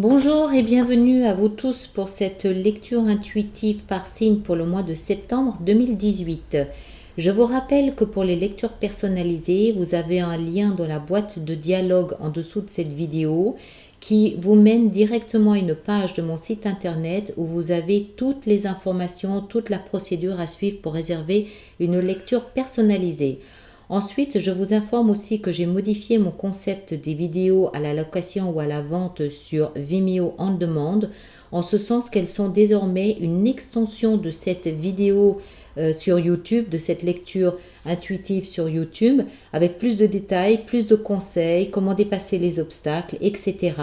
Bonjour et bienvenue à vous tous pour cette lecture intuitive par signe pour le mois de septembre 2018. Je vous rappelle que pour les lectures personnalisées, vous avez un lien dans la boîte de dialogue en dessous de cette vidéo qui vous mène directement à une page de mon site internet où vous avez toutes les informations, toute la procédure à suivre pour réserver une lecture personnalisée. Ensuite, je vous informe aussi que j'ai modifié mon concept des vidéos à la location ou à la vente sur Vimeo On Demand, en ce sens qu'elles sont désormais une extension de cette vidéo sur YouTube, de cette lecture intuitive sur YouTube, avec plus de détails, plus de conseils, comment dépasser les obstacles, etc.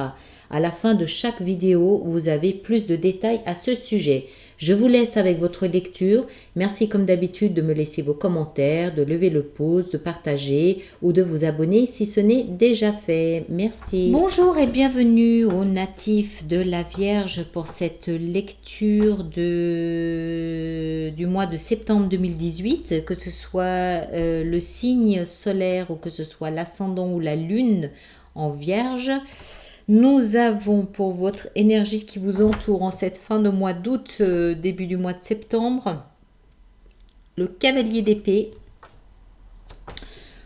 À la fin de chaque vidéo, vous avez plus de détails à ce sujet. Je vous laisse avec votre lecture. Merci comme d'habitude de me laisser vos commentaires, de lever le pouce, de partager ou de vous abonner si ce n'est déjà fait. Merci. Bonjour et bienvenue aux natifs de la Vierge pour cette lecture du mois de septembre 2018, que ce soit le signe solaire ou que ce soit l'ascendant ou la lune en Vierge. Nous avons pour votre énergie qui vous entoure en cette fin de mois d'août, début du mois de septembre, le cavalier d'épée.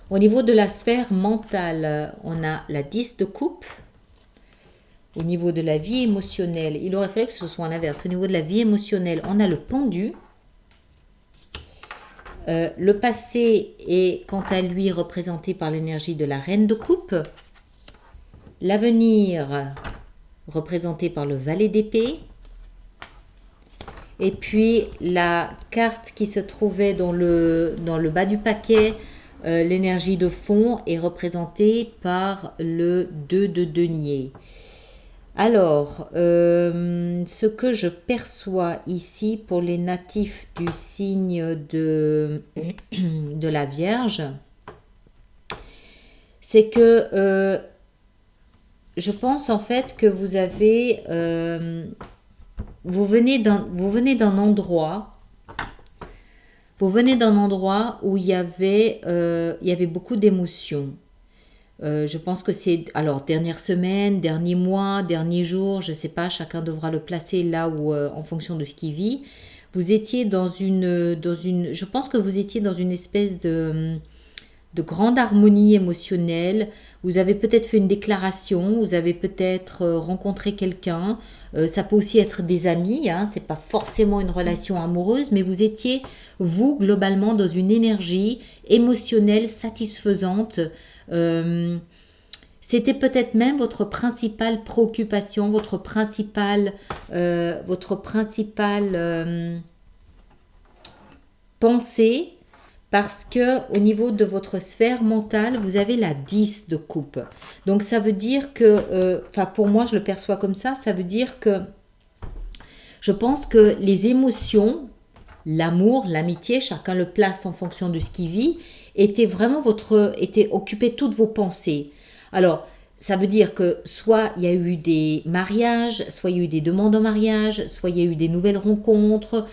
Au niveau de la sphère mentale, on a la 10 de coupe. Au niveau de la vie émotionnelle, il aurait fallu que ce soit l'inverse. Au niveau de la vie émotionnelle, on a le pendu. Le passé est quant à lui représenté par l'énergie de la reine de coupe. L'avenir, représenté par le valet d'épée. Et puis, la carte qui se trouvait dans le bas du paquet, l'énergie de fond, est représentée par le 2 de denier. Alors, ce que je perçois ici pour les natifs du signe de la Vierge, c'est que... je pense en fait que vous avez, vous venez d'un endroit où il y avait beaucoup d'émotions. Je pense que c'est, alors, dernière semaine, dernier mois, dernier jour, je ne sais pas, chacun devra le placer là où, en fonction de ce qu'il vit. Vous étiez je pense que vous étiez dans une espèce de grande harmonie émotionnelle. Vous avez peut-être fait une déclaration, vous avez peut-être rencontré quelqu'un. Ça peut aussi être des amis, hein, c'est pas forcément une relation amoureuse, mais vous étiez, vous, globalement, dans une énergie émotionnelle satisfaisante. C'était peut-être même votre principale préoccupation, votre principale pensée. Parce que au niveau de votre sphère mentale, vous avez la 10 de coupe. Donc ça veut dire que, pour moi, je le perçois comme ça veut dire que je pense que les émotions, l'amour, l'amitié, chacun le place en fonction de ce qu'il vit, étaient occupé toutes vos pensées. Alors, ça veut dire que soit il y a eu des mariages, soit il y a eu des demandes en mariage, soit il y a eu des nouvelles rencontres,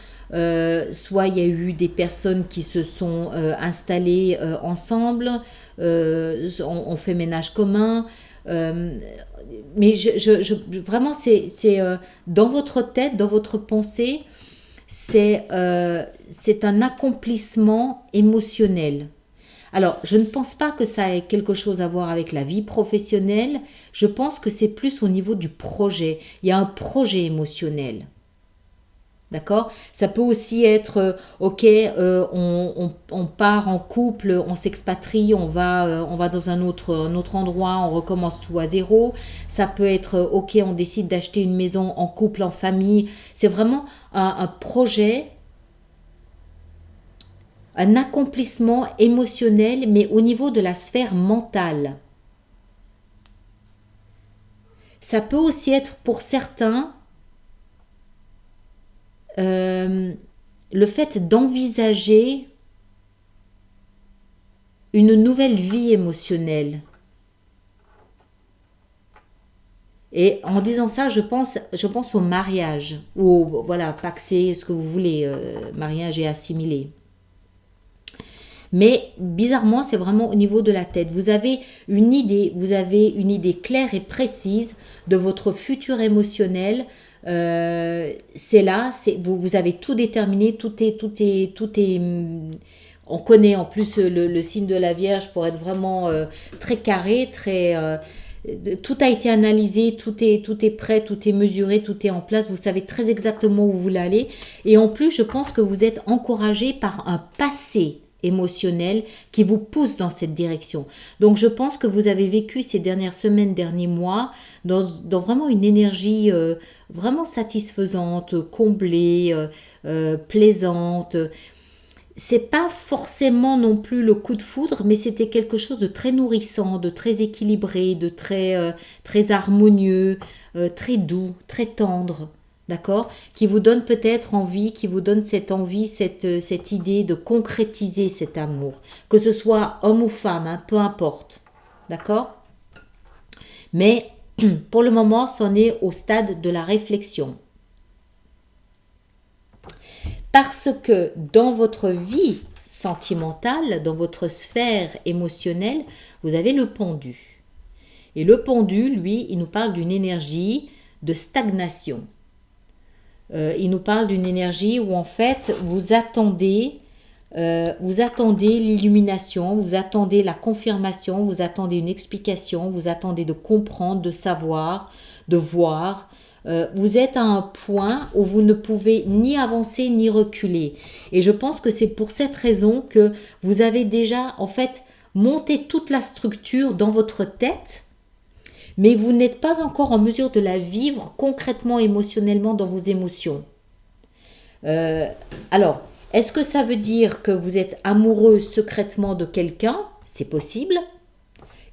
soit il y a eu des personnes qui se sont installées ensemble, on fait ménage commun. Mais vraiment, c'est dans votre tête, dans votre pensée, c'est un accomplissement émotionnel. Alors, je ne pense pas que ça ait quelque chose à voir avec la vie professionnelle. Je pense que c'est plus au niveau du projet. Il y a un projet émotionnel. D'accord? Ça peut aussi être, on part en couple, on s'expatrie, on va dans un autre endroit, on recommence tout à zéro. Ça peut être, on décide d'acheter une maison en couple, en famille. C'est vraiment un projet, un accomplissement émotionnel, mais au niveau de la sphère mentale. Ça peut aussi être pour certains le fait d'envisager une nouvelle vie émotionnelle. Et en disant ça, je pense au mariage, ou voilà, paxé, ce que vous voulez, mariage et assimilé. Mais bizarrement, c'est vraiment au niveau de la tête. Vous avez une idée claire et précise de votre futur émotionnel. C'est là, vous avez tout déterminé, on connaît en plus le signe de la Vierge pour être vraiment très carré, tout a été analysé, tout est prêt, tout est mesuré, tout est en place. Vous savez très exactement où vous voulez aller. Et en plus, je pense que vous êtes encouragé par un passé émotionnel qui vous pousse dans cette direction. Donc, je pense que vous avez vécu ces dernières semaines, derniers mois, dans vraiment une énergie vraiment satisfaisante, comblée, plaisante. C'est pas forcément non plus le coup de foudre, mais c'était quelque chose de très nourrissant, de très équilibré, de très harmonieux, très doux, très tendre, d'accord? Qui vous donne peut-être envie, qui vous donne cette envie, cette idée de concrétiser cet amour, que ce soit homme ou femme, hein, peu importe, d'accord? Mais pour le moment, c'en est au stade de la réflexion. Parce que dans votre vie sentimentale, dans votre sphère émotionnelle, vous avez le pendu. Et le pendu, lui, il nous parle d'une énergie de stagnation. Il nous parle d'une énergie où en fait vous attendez l'illumination, vous attendez la confirmation, vous attendez une explication, vous attendez de comprendre, de savoir, de voir. Vous êtes à un point où vous ne pouvez ni avancer ni reculer. Et je pense que c'est pour cette raison que vous avez déjà en fait monté toute la structure dans votre tête, mais vous n'êtes pas encore en mesure de la vivre concrètement, émotionnellement dans vos émotions. Alors, est-ce que ça veut dire que vous êtes amoureux secrètement de quelqu'un? C'est possible.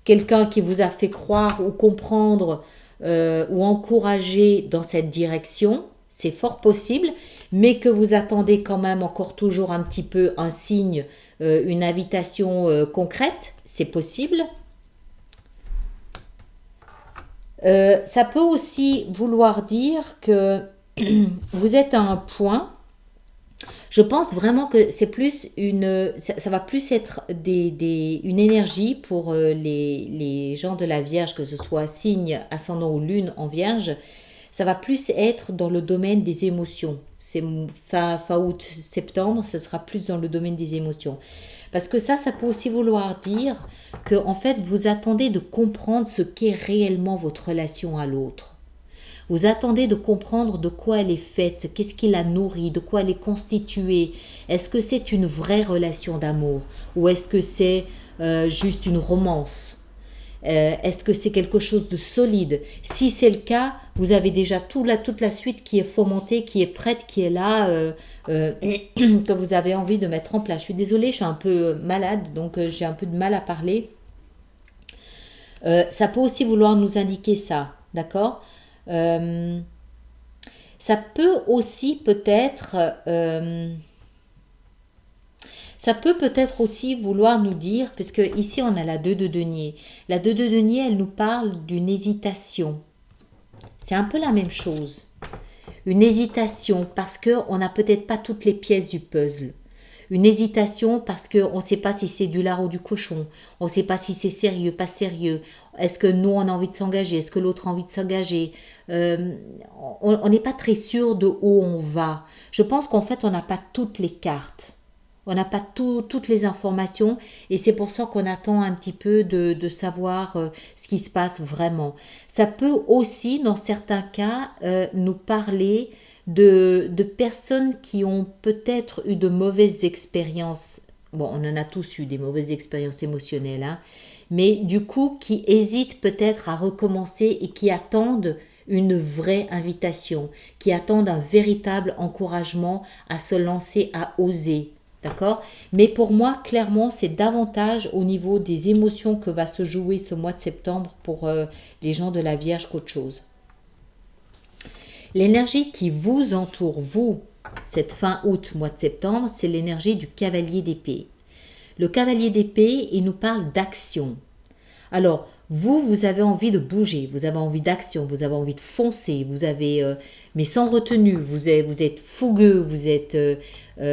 Quelqu'un qui vous a fait croire ou comprendre ou encourager dans cette direction, c'est fort possible, mais que vous attendez quand même encore toujours un petit peu un signe, une invitation concrète, c'est possible. Ça peut aussi vouloir dire que vous êtes à un point. Je pense vraiment que c'est plus ça va plus être une énergie pour les gens de la Vierge, que ce soit signe, ascendant ou lune en Vierge. Ça va plus être dans le domaine des émotions. C'est fin août, septembre, ça sera plus dans le domaine des émotions. Parce que ça peut aussi vouloir dire que en fait, vous attendez de comprendre ce qu'est réellement votre relation à l'autre. Vous attendez de comprendre de quoi elle est faite, qu'est-ce qui la nourrit, de quoi elle est constituée. Est-ce que c'est une vraie relation d'amour ou est-ce que c'est juste une romance? Est-ce que c'est quelque chose de solide? Si c'est le cas, vous avez déjà toute la suite qui est fomentée, qui est prête, qui est là, que vous avez envie de mettre en place. Je suis désolée, je suis un peu malade, donc j'ai un peu de mal à parler. Ça peut aussi vouloir nous indiquer ça, d'accord? Ça peut aussi peut-être aussi vouloir nous dire, puisque ici on a la 2 de denier. La 2 de denier, elle nous parle d'une hésitation. C'est un peu la même chose. Une hésitation parce qu'on n'a peut-être pas toutes les pièces du puzzle. Une hésitation parce qu'on ne sait pas si c'est du lard ou du cochon. On ne sait pas si c'est sérieux, pas sérieux. Est-ce que nous, on a envie de s'engager? Est-ce que l'autre a envie de s'engager? On n'est pas très sûr de où on va. Je pense qu'en fait, on n'a pas toutes les cartes. On n'a pas toutes les informations et c'est pour ça qu'on attend un petit peu de savoir ce qui se passe vraiment. Ça peut aussi, dans certains cas, nous parler de personnes qui ont peut-être eu de mauvaises expériences. Bon, on en a tous eu des mauvaises expériences émotionnelles, hein, mais du coup, qui hésitent peut-être à recommencer et qui attendent une vraie invitation, qui attendent un véritable encouragement à se lancer, à oser. D'accord? Mais pour moi, clairement, c'est davantage au niveau des émotions que va se jouer ce mois de septembre pour les gens de la Vierge qu'autre chose. L'énergie qui vous entoure, vous, cette fin août, mois de septembre, c'est l'énergie du cavalier d'épée. Le cavalier d'épée, il nous parle d'action. Alors, Vous avez envie de bouger, vous avez envie d'action, vous avez envie de foncer, vous avez, mais sans retenue, vous êtes fougueux, il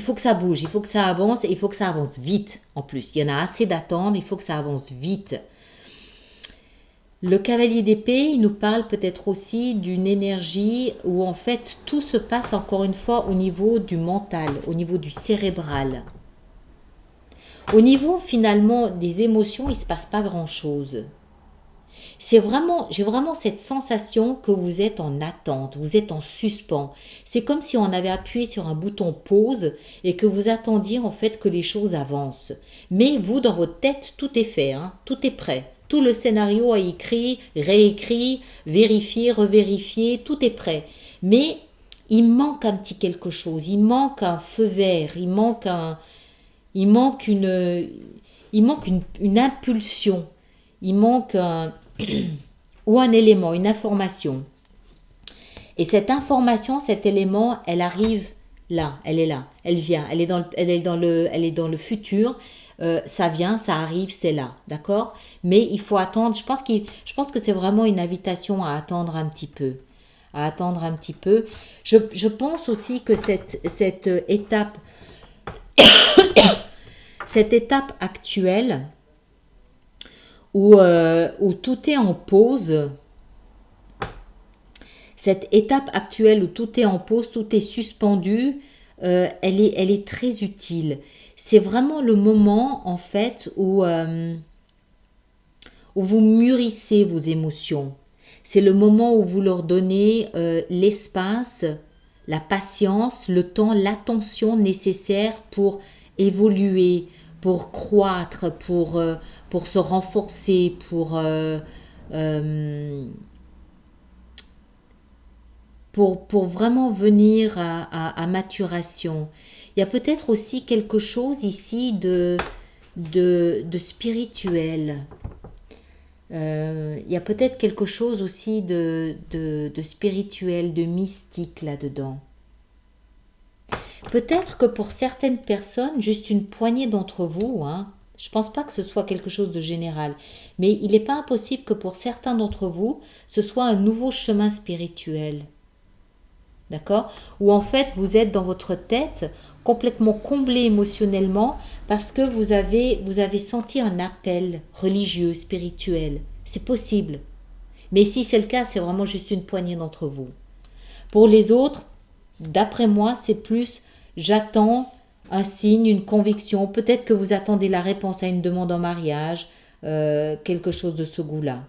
faut que ça bouge, il faut que ça avance, et il faut que ça avance vite en plus. Il y en a assez d'attendre, il faut que ça avance vite. Le cavalier d'épée, il nous parle peut-être aussi d'une énergie où en fait tout se passe encore une fois au niveau du mental, au niveau du cérébral. Au niveau finalement des émotions, il ne se passe pas grand-chose. J'ai vraiment cette sensation que vous êtes en attente, vous êtes en suspens. C'est comme si on avait appuyé sur un bouton pause et que vous attendiez en fait que les choses avancent. Mais vous, dans votre tête, tout est fait, hein, tout est prêt. Tout le scénario a écrit, réécrit, vérifié, revérifié, tout est prêt. Mais il manque un petit quelque chose, il manque un feu vert, il manque une impulsion, il manque ou un élément, une information. Et cette information, cet élément, elle arrive là, elle est là, elle vient, elle est dans le futur. Ça vient, ça arrive, c'est là, d'accord? Mais il faut attendre. Je pense que c'est vraiment une invitation à attendre un petit peu, Je pense aussi que cette étape actuelle où tout est en pause, cette étape actuelle où tout est en pause, tout est suspendu, elle est très utile. C'est vraiment le moment en fait où vous mûrissez vos émotions. C'est le moment où vous leur donnez l'espace, la patience, le temps, l'attention nécessaire pour évoluer, pour croître, pour se renforcer, pour vraiment venir à maturation. Il y a peut-être aussi quelque chose ici de spirituel. Il y a peut-être quelque chose aussi de spirituel, de mystique là-dedans. Peut-être que pour certaines personnes, juste une poignée d'entre vous, hein, je ne pense pas que ce soit quelque chose de général, mais il n'est pas impossible que pour certains d'entre vous, ce soit un nouveau chemin spirituel. D'accord? Où en fait, vous êtes dans votre tête complètement comblé émotionnellement parce que vous avez senti un appel religieux, spirituel. C'est possible. Mais si c'est le cas, c'est vraiment juste une poignée d'entre vous. Pour les autres, d'après moi, c'est plus j'attends un signe, une conviction. Peut-être que vous attendez la réponse à une demande en mariage, quelque chose de ce goût-là.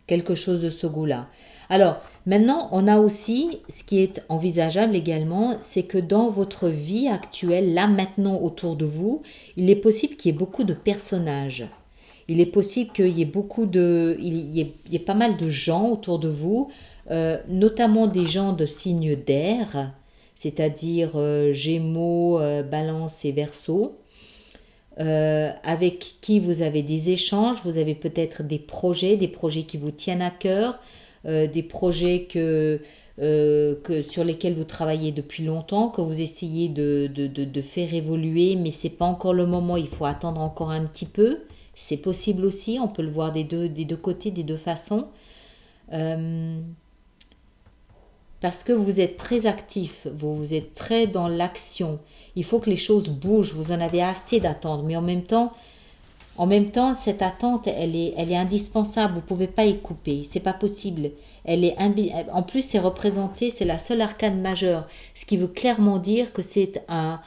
Quelque chose de ce goût-là. Alors, maintenant, on a aussi, ce qui est envisageable également, c'est que dans votre vie actuelle, là maintenant autour de vous, il est possible qu'il y ait beaucoup de personnages. Il est possible qu'il y ait il y ait pas mal de gens autour de vous, notamment des gens de signes d'air, c'est-à-dire Gémeaux, Balance et Verseau. Avec qui vous avez des échanges, vous avez peut-être des projets qui vous tiennent à cœur, des projets sur lesquels vous travaillez depuis longtemps, que vous essayez de faire évoluer, mais c'est pas encore le moment, il faut attendre encore un petit peu. C'est possible aussi, on peut le voir des deux côtés, des deux façons. Parce que vous êtes très actif, vous êtes très dans l'action. Il faut que les choses bougent, vous en avez assez d'attendre. Mais en même temps, cette attente, elle est indispensable. Vous ne pouvez pas y couper, c'est pas possible. En plus, c'est représenté, c'est la seule arcane majeure, ce qui veut clairement dire que c'est un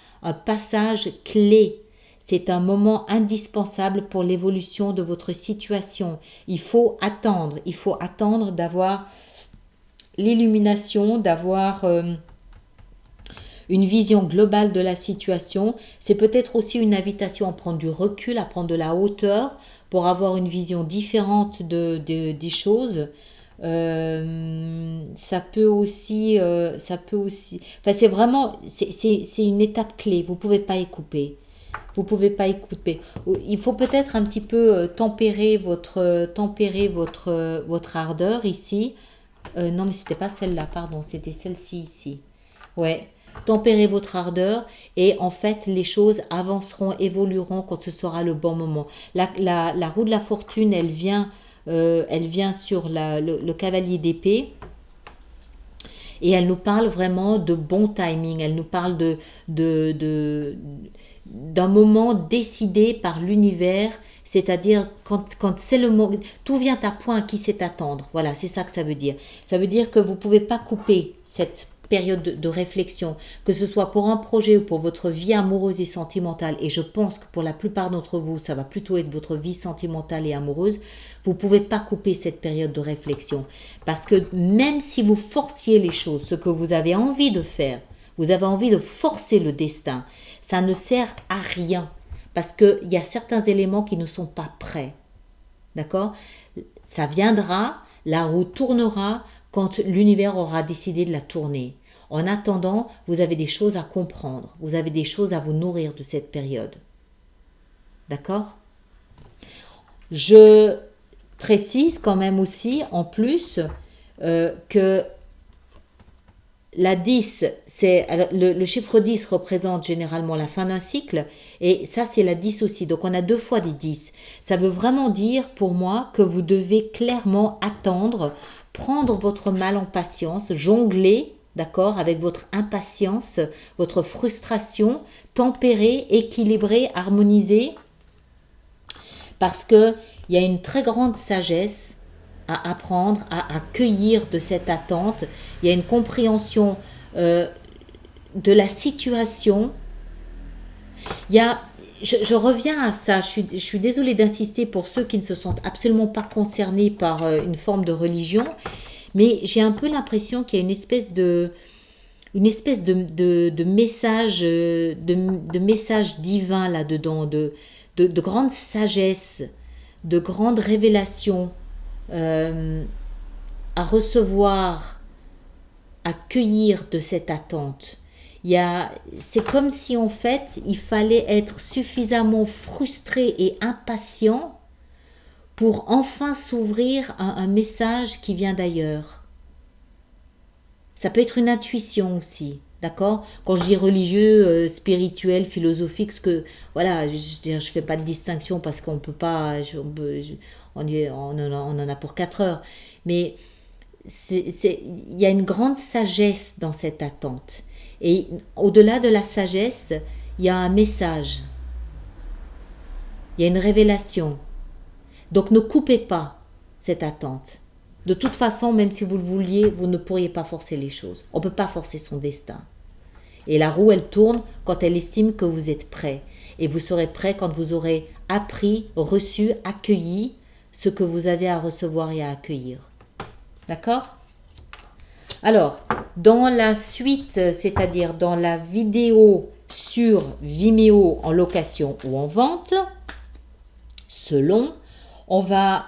passage clé. C'est un moment indispensable pour l'évolution de votre situation. Il faut attendre d'avoir l'illumination, d'avoir une vision globale de la situation. C'est peut-être aussi une invitation à prendre du recul, à prendre de la hauteur pour avoir une vision différente des choses. Ça peut aussi, enfin c'est une étape clé. Vous pouvez pas y couper. Il faut peut-être un petit peu tempérer votre ardeur ici. Non, mais c'était pas celle-là, pardon, c'était celle-ci ici. Ouais, tempérez votre ardeur et en fait les choses avanceront, évolueront quand ce sera le bon moment. La roue de la fortune, elle vient sur le cavalier d'épée. Et elle nous parle vraiment de bon timing, elle nous parle d'un moment décidé par l'univers, c'est-à-dire quand c'est le moment, tout vient à point à qui sait attendre. Voilà, c'est ça que ça veut dire. Ça veut dire que vous ne pouvez pas couper cette période de réflexion, que ce soit pour un projet ou pour votre vie amoureuse et sentimentale, et je pense que pour la plupart d'entre vous, ça va plutôt être votre vie sentimentale et amoureuse, vous ne pouvez pas couper cette période de réflexion. Parce que même si vous forciez les choses, ce que vous avez envie de faire, vous avez envie de forcer le destin, ça ne sert à rien. Parce qu'il y a certains éléments qui ne sont pas prêts. D'accord ? Ça viendra, la roue tournera quand l'univers aura décidé de la tourner. En attendant, vous avez des choses à comprendre. Vous avez des choses à vous nourrir de cette période. D'accord ? Je précise quand même aussi, en plus, que la 10, le chiffre 10 représente généralement la fin d'un cycle, et ça c'est la 10 aussi, donc on a 2 fois des 10. Ça veut vraiment dire pour moi que vous devez clairement attendre, prendre votre mal en patience, jongler, d'accord, avec votre impatience, votre frustration, tempérer, équilibrer, harmoniser, parce qu'il y a une très grande sagesse à apprendre, à accueillir de cette attente. Il y a une compréhension de la situation. Je reviens à ça, je suis désolée d'insister pour ceux qui ne se sentent absolument pas concernés par une forme de religion, mais j'ai un peu l'impression qu'il y a une espèce de message, de message divin là-dedans, de grande sagesse, de grande révélation à recevoir, à cueillir de cette attente. C'est comme si en fait il fallait être suffisamment frustré et impatient pour enfin s'ouvrir à un message qui vient d'ailleurs. Ça peut être une intuition aussi, d'accord ? Quand je dis religieux, spirituel, philosophique, voilà, je fais pas de distinction parce qu'on peut pas, on en a pour 4 heures, mais il y a une grande sagesse dans cette attente. Et au-delà de la sagesse, il y a un message. Il y a une révélation. Donc ne coupez pas cette attente. De toute façon, même si vous le vouliez, vous ne pourriez pas forcer les choses. On ne peut pas forcer son destin. Et la roue, elle tourne quand elle estime que vous êtes prêt. Et vous serez prêt quand vous aurez appris, reçu, accueilli ce que vous avez à recevoir et à accueillir. D'accord ? Alors, dans la suite, c'est-à-dire dans la vidéo sur Vimeo en location ou en vente, selon, on va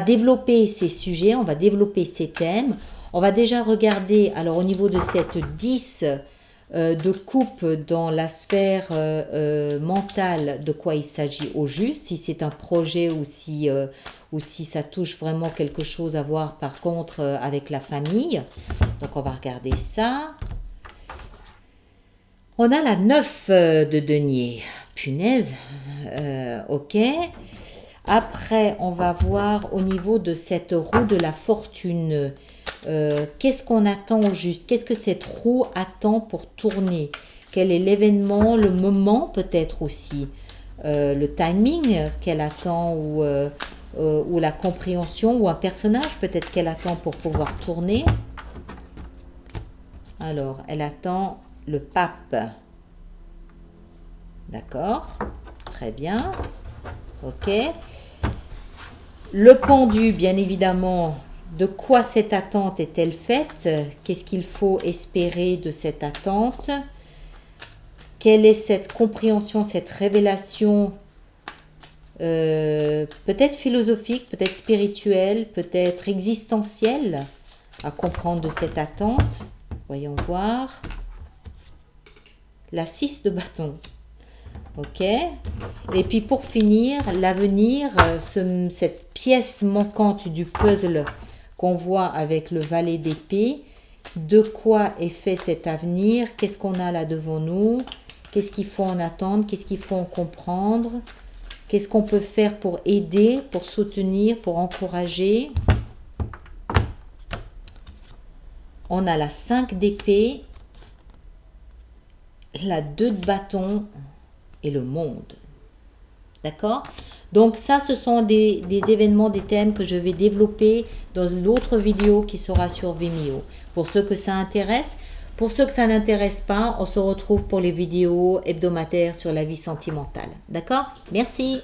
développer ces sujets, on va développer ces thèmes. On va déjà regarder, alors au niveau de cette 10 de coupe dans la sphère mentale, de quoi il s'agit au juste, si c'est un projet ou si ça touche vraiment quelque chose à voir par contre avec la famille. Donc on va regarder ça. On a la 9 de denier. Punaise, ok. Après, on va voir au niveau de cette roue de la fortune. Qu'est-ce qu'on attend au juste? Qu'est-ce que cette roue attend pour tourner? Quel est l'événement, le moment peut-être aussi, le timing qu'elle attend ou la compréhension ou un personnage peut-être qu'elle attend pour pouvoir tourner. Alors, elle attend le pape. D'accord, très bien, ok. Le pendu, bien évidemment, de quoi cette attente est-elle faite? Qu'est-ce qu'il faut espérer de cette attente? Quelle est cette compréhension, cette révélation, peut-être philosophique, peut-être spirituelle, peut-être existentielle, à comprendre de cette attente? Voyons voir. La 6 de bâton. Ok. Et puis pour finir, l'avenir, cette pièce manquante du puzzle qu'on voit avec le valet d'épée, de quoi est fait cet avenir, qu'est-ce qu'on a là devant nous, qu'est-ce qu'il faut en attendre, qu'est-ce qu'il faut en comprendre, qu'est-ce qu'on peut faire pour aider, pour soutenir, pour encourager. On a la 5 d'épée, la 2 de bâton et le monde. D'accord? Donc ça, ce sont des événements, des thèmes que je vais développer dans l'autre vidéo qui sera sur Vimeo. Pour ceux que ça intéresse. Pour ceux que ça n'intéresse pas, on se retrouve pour les vidéos hebdomadaires sur la vie sentimentale. D'accord? Merci.